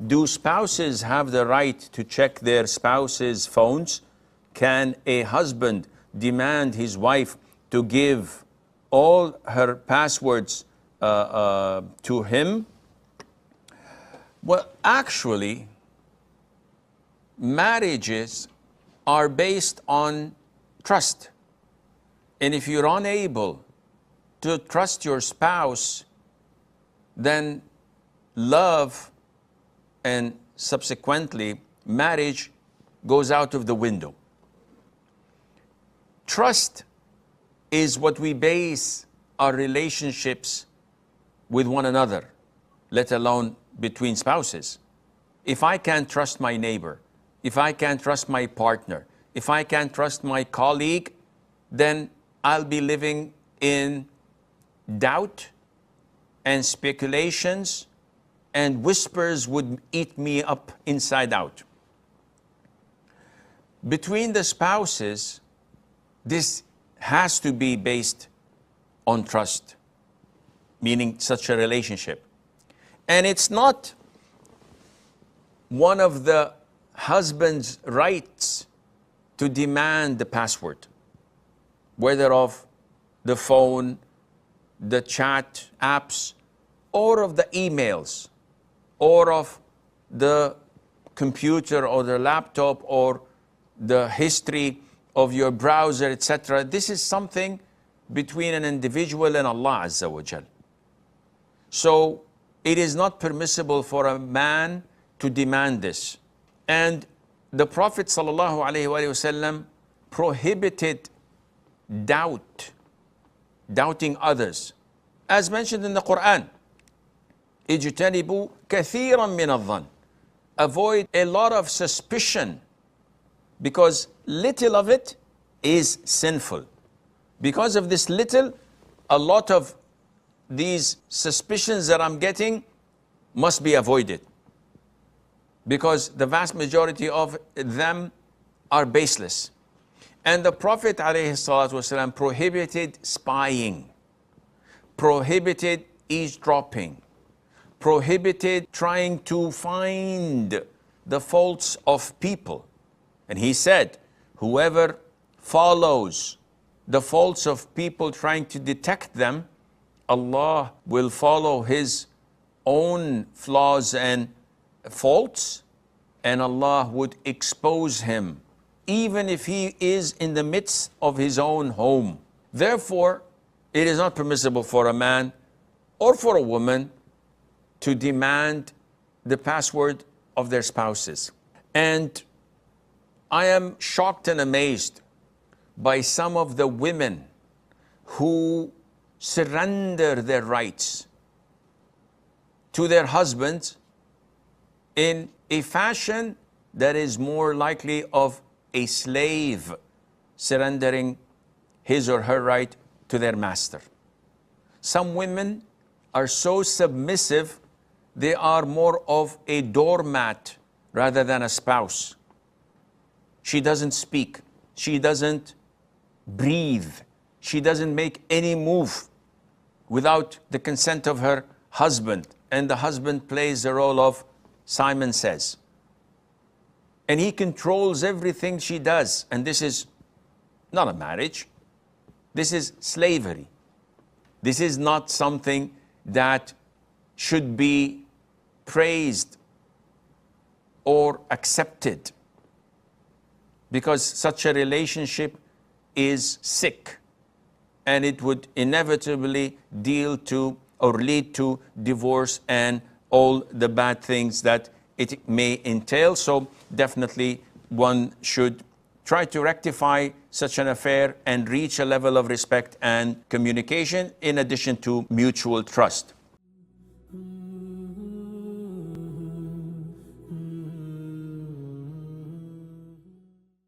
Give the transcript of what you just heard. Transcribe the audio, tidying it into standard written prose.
Do spouses have the right to check their spouse's phones? Can a husband demand his wife to give all her passwords to him? Well, actually, marriages are based on trust. And if you're unable to trust your spouse, then love and subsequently marriage goes out of the window. Trust is what we base our relationships with one another, let alone between spouses. If I can't trust my neighbor, if I can't trust my partner, if I can't trust my colleague, then I'll be living in doubt and speculations, and whispers would eat me up inside out. Between the spouses, this has to be based on trust, meaning such a relationship. And it's not one of the husband's rights to demand the password, whether of the phone, the chat apps, or of the emails, or of the computer or the laptop, or the history of your browser, etc. This is something between an individual and Allah Azza wa Jal. So it is not permissible for a man to demand this. And the Prophet sallallahu alaihi wasallam prohibited doubting others. As mentioned in the Quran, اجتنبوا كثيرا من الظن. Avoid a lot of suspicion, because little of it is sinful. Because of this little, a lot of these suspicions that I'm getting must be avoided, because the vast majority of them are baseless. And the Prophet ﷺ prohibited spying, prohibited eavesdropping, prohibited trying to find the faults of people. And he said, whoever follows the faults of people trying to detect them, Allah will follow his own flaws and faults, and Allah would expose him, even if he is in the midst of his own home. Therefore, it is not permissible for a man or for a woman to demand the password of their spouses. And I am shocked and amazed by some of the women who surrender their rights to their husbands in a fashion that is more likely of a slave surrendering his or her right to their master. Some women are so submissive, they are more of a doormat rather than a spouse. She doesn't speak, she doesn't breathe, she doesn't make any move without the consent of her husband, and the husband plays the role of Simon Says. And he controls everything she does, and this is not a marriage, this is slavery. This is not something that should be praised or accepted, because such a relationship is sick, and it would inevitably lead to divorce and all the bad things that it may entail. So definitely one should try to rectify such an affair and reach a level of respect and communication, in addition to mutual trust.